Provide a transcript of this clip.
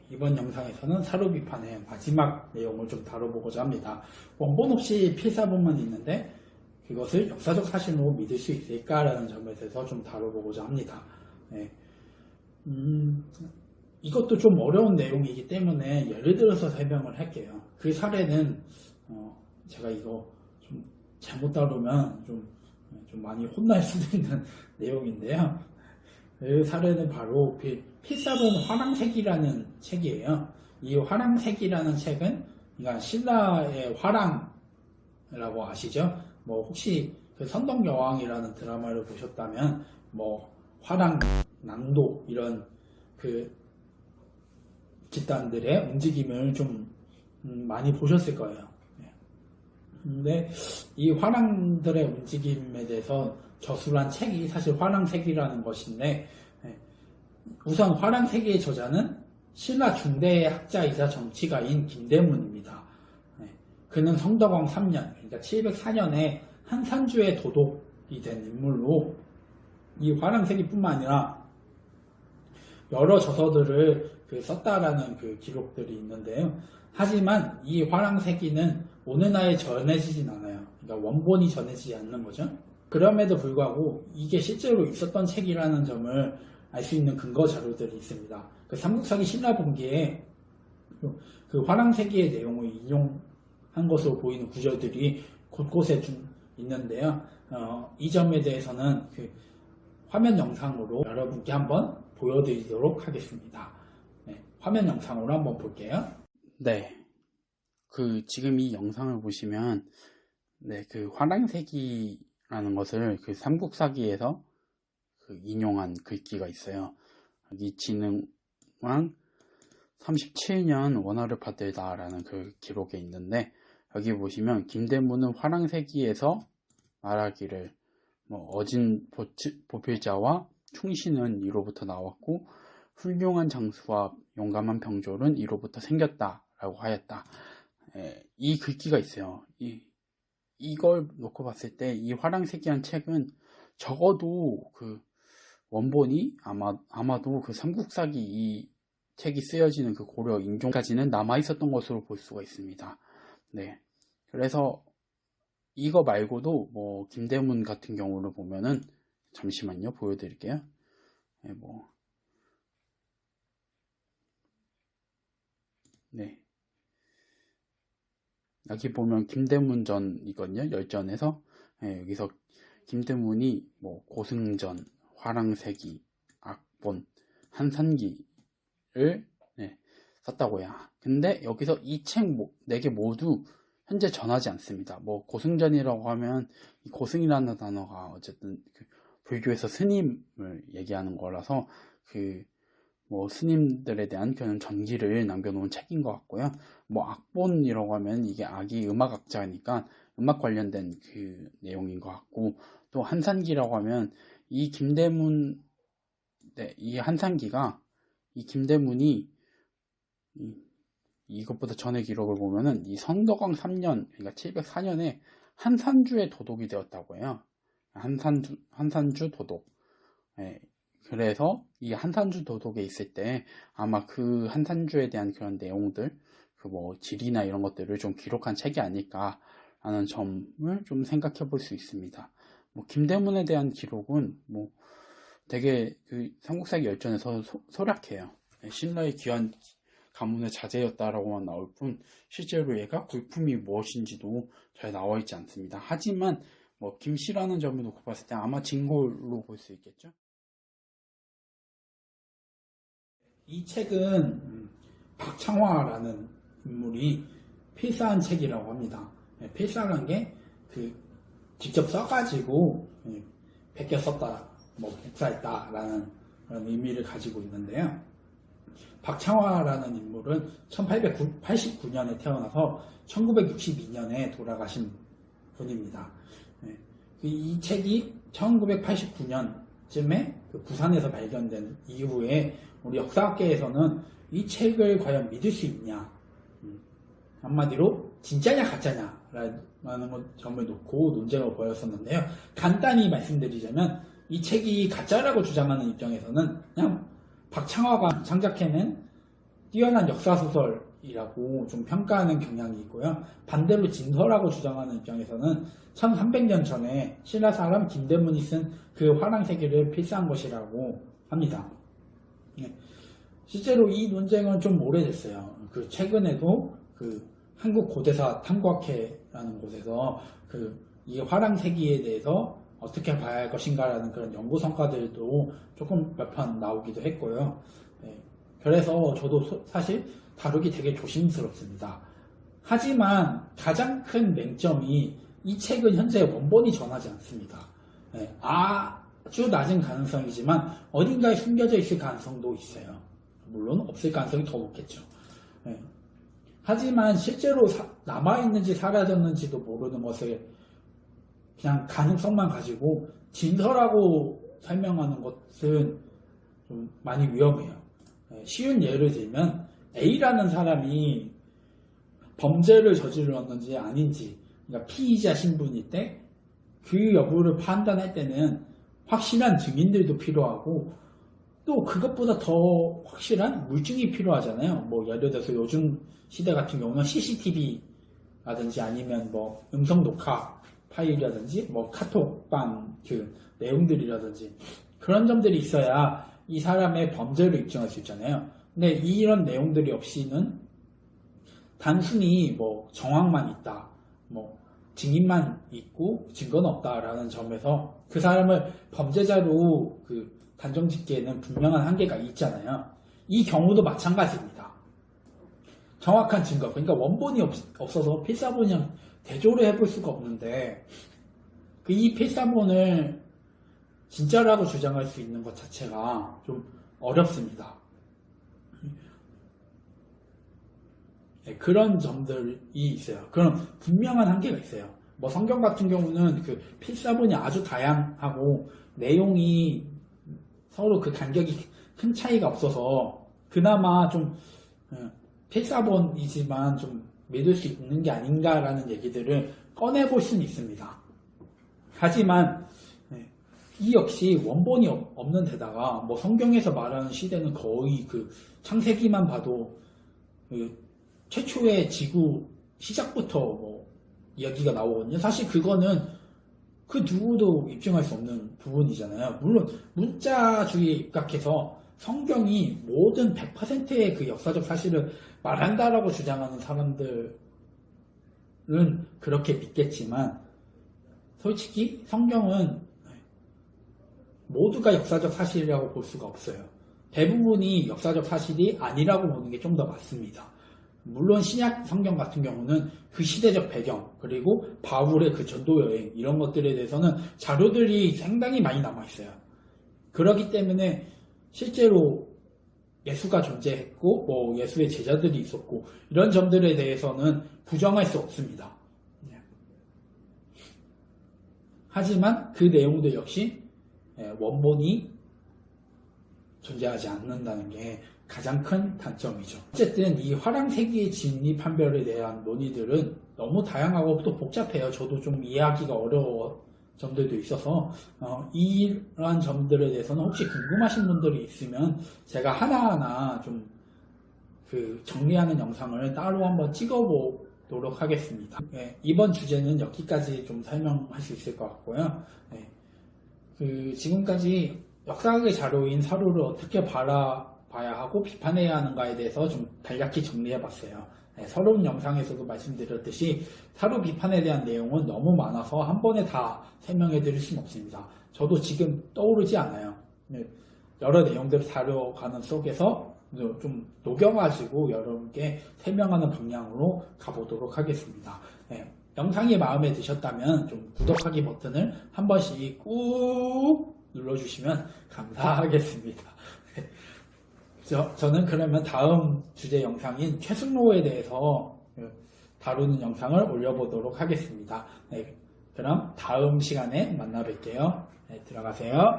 이번 영상에서는 사료비판의 마지막 내용을 좀 다뤄보고자 합니다. 원본 없이 필사본만 있는데 그것을 역사적 사실로 믿을 수 있을까라는 점에 대해서 좀 다뤄보고자 합니다. 네. 이것도 좀 어려운 내용이기 때문에 예를 들어서 설명을 할게요. 그 사례는 제가 이거 좀 잘못 다루면 좀 많이 혼날 수도 있는 내용인데요. 그 사례는 바로 필사본 화랑색이라는 책이에요. 이 화랑색이라는 책은 그러니까 신라의 화랑이라고 아시죠? 뭐 혹시 그 선덕여왕이라는 드라마를 보셨다면 뭐 화랑, 낭도 이런 그 집단들의 움직임을 좀 많이 보셨을 거예요. 근데 이 화랑들의 움직임에 대해서 저술한 책이 사실 화랑색이라는 것인데, 우선 화랑색의 저자는 신라 중대의 학자이자 정치가인 김대문입니다. 그는 성덕왕 3년, 그러니까 704년에 한산주의 도독이 된 인물로 이 화랑색이 뿐만 아니라 여러 저서들을 썼다라는 그 기록들이 있는데요. 하지만 이 화랑세기는 오늘날에 전해지진 않아요. 그러니까 원본이 전해지지 않는 거죠. 그럼에도 불구하고 이게 실제로 있었던 책이라는 점을 알 수 있는 근거 자료들이 있습니다. 그 삼국사기 신라본기에 그 화랑세기의 내용을 인용한 것으로 보이는 구절들이 곳곳에 좀 있는데요. 이 점에 대해서는 그 화면 영상으로 여러분께 한번 보여드리도록 하겠습니다. 네, 화면 영상으로 한번 볼게요. 네, 지금 이 영상을 보시면 그 화랑세기라는 것을 그 삼국사기에서 인용한 글귀가 있어요. 여기 진흥왕 37년 원화를 받들다 라는 그 기록에 있는데, 여기 보시면 김대문은 화랑세기에서 말하기를 어진 보필자와 충신은 이로부터 나왔고 훌륭한 장수와 용감한 병졸은 이로부터 생겼다 라고 하였다. 이 글귀가 있어요. 이걸 놓고 봤을 때 이 화랑세기란 책은 적어도 그 원본이 아마도 그 삼국사기 이 책이 쓰여지는 그 고려 인종까지는 남아 있었던 것으로 볼 수가 있습니다. 네, 그래서 이거 말고도 김대문 같은 경우를 보면은, 잠시만요, 보여드릴게요. 네, 여기 보면 김대문전이거든요. 열전에서 여기서 김대문이 고승전, 화랑세기, 악본, 한산기를 썼다고 해요. 근데 여기서 이 책 4개 모두 현재 전하지 않습니다. 고승전이라고 하면 이 고승이라는 단어가 어쨌든 불교에서 스님을 얘기하는 거라서 스님들에 대한 그런 전기를 남겨놓은 책인 것 같고요. 악본이라고 하면 이게 악이 음악학자니까 음악 관련된 그 내용인 것 같고, 또 한산기라고 하면 이 김대문, 이 한산기가 이 김대문이 이것보다 전의 기록을 보면은 이 성덕왕 3년, 그러니까 704년에 한산주의 도독이 되었다고 해요. 한산주 도독. 그래서 이 한산주 도독에 있을 때 아마 그 한산주에 대한 그런 내용들, 지리나 이런 것들을 좀 기록한 책이 아닐까라는 점을 좀 생각해 볼 수 있습니다. 김대문에 대한 기록은 되게 그 삼국사기 열전에서 소략해요. 신라의 귀한 가문의 자제였다라고만 나올 뿐 실제로 얘가 골품이 무엇인지도 잘 나와 있지 않습니다. 하지만 김씨라는 점을 놓고 봤을 때 아마 진골로 볼 수 있겠죠. 이 책은 박창화라는 인물이 필사한 책이라고 합니다. 필사란 게 직접 써가지고 베껴 썼다, 복사했다라는 그런 의미를 가지고 있는데요. 박창화라는 인물은 1889년에 태어나서 1962년에 돌아가신 분입니다. 이 책이 1989년쯤에 부산에서 발견된 이후에 우리 역사학계에서는 이 책을 과연 믿을 수 있냐, 한마디로 진짜냐 가짜냐라는 점을 놓고 논쟁을 벌였었는데요. 간단히 말씀드리자면 이 책이 가짜라고 주장하는 입장에서는 그냥 박창화가 창작해낸 뛰어난 역사소설이라고 좀 평가하는 경향이 있고요. 반대로 진서라고 주장하는 입장에서는 1300년 전에 신라 사람 김대문이 쓴 그 화랑세기를 필사한 것이라고 합니다. 실제로 이 논쟁은 좀 오래됐어요. 그 최근에도 그 한국 고대사 탐구학회라는 곳에서 이 화랑세기에 대해서 어떻게 봐야 할 것인가라는 그런 연구 성과들도 조금 몇 편 나오기도 했고요. 그래서 저도 사실 다루기 되게 조심스럽습니다. 하지만 가장 큰 맹점이 이 책은 현재 원본이 전하지 않습니다. 아주 낮은 가능성이지만 어딘가에 숨겨져 있을 가능성도 있어요. 물론 없을 가능성이 더 높겠죠. 하지만 실제로 남아있는지 사라졌는지도 모르는 것을 그냥 가능성만 가지고 진서라고 설명하는 것은 좀 많이 위험해요. 쉬운 예를 들면 A라는 사람이 범죄를 저질렀는지 아닌지, 그러니까 피의자 신분일 때 그 여부를 판단할 때는 확실한 증인들도 필요하고 또 그것보다 더 확실한 물증이 필요하잖아요. 뭐 예를 들어서 요즘 시대 같은 경우는 CCTV라든지 아니면 뭐 음성 녹화 파일이라든지 뭐 카톡방 그 내용들이라든지 그런 점들이 있어야 이 사람의 범죄를 입증할 수 있잖아요. 근데 이런 내용들이 없이는 단순히 뭐 정황만 있다, 뭐 증인만 있고 증거는 없다라는 점에서 그 사람을 범죄자로 단정짓기에는 분명한 한계가 있잖아요. 이 경우도 마찬가지입니다. 정확한 증거, 그러니까 원본이 없어서 필사본이랑 대조를 해볼 수가 없는데 이 필사본을 진짜라고 주장할 수 있는 것 자체가 좀 어렵습니다. 그런 점들이 있어요. 그런 분명한 한계가 있어요. 뭐 성경 같은 경우는 그 필사본이 아주 다양하고 내용이 서로 그 간격이 큰 차이가 없어서 그나마 좀 필사본이지만 좀 믿을 수 있는 게 아닌가라는 얘기들을 꺼내볼 수는 있습니다. 하지만 이 역시 원본이 없는 데다가 뭐 성경에서 말하는 시대는 거의 그 창세기만 봐도 최초의 지구 시작부터 뭐 이야기가 나오거든요. 사실 그거는 그 누구도 입증할 수 없는 부분이잖아요. 물론 문자주의에 입각해서 성경이 모든 100%의 그 역사적 사실을 말한다라고 주장하는 사람들은 그렇게 믿겠지만 솔직히 성경은 모두가 역사적 사실이라고 볼 수가 없어요. 대부분이 역사적 사실이 아니라고 보는 게 좀 더 맞습니다. 물론 신약 성경 같은 경우는 그 시대적 배경 그리고 바울의 그 전도 여행 이런 것들에 대해서는 자료들이 상당히 많이 남아있어요. 그렇기 때문에 실제로 예수가 존재했고 뭐 예수의 제자들이 있었고 이런 점들에 대해서는 부정할 수 없습니다. 하지만 그 내용들 역시 원본이 존재하지 않는다는 게 가장 큰 단점이죠. 어쨌든 이 화랑세기의 진리 판별에 대한 논의들은 너무 다양하고 또 복잡해요. 저도 좀 이해하기가 어려운 점들도 있어서 이러한 점들에 대해서는 혹시 궁금하신 분들이 있으면 제가 하나하나 좀 정리하는 영상을 따로 한번 찍어보도록 하겠습니다. 이번 주제는 여기까지 좀 설명할 수 있을 것 같고요. 지금까지 역사학의 자료인 사료를 어떻게 바라봐야 하고 비판해야 하는가에 대해서 좀 간략히 정리해봤어요. 서론 영상에서도 말씀드렸듯이 사료 비판에 대한 내용은 너무 많아서 한 번에 다 설명해드릴 수는 없습니다. 저도 지금 떠오르지 않아요. 여러 내용들을 다뤄가는 속에서 좀 녹여가지고 여러분께 설명하는 방향으로 가보도록 하겠습니다. 영상이 마음에 드셨다면 좀 구독하기 버튼을 한 번씩 꾹 눌러주시면 감사하겠습니다. 저는 그러면 다음 주제 영상인 최승로에 대해서 다루는 영상을 올려보도록 하겠습니다. 그럼 다음 시간에 만나 뵐게요. 들어가세요.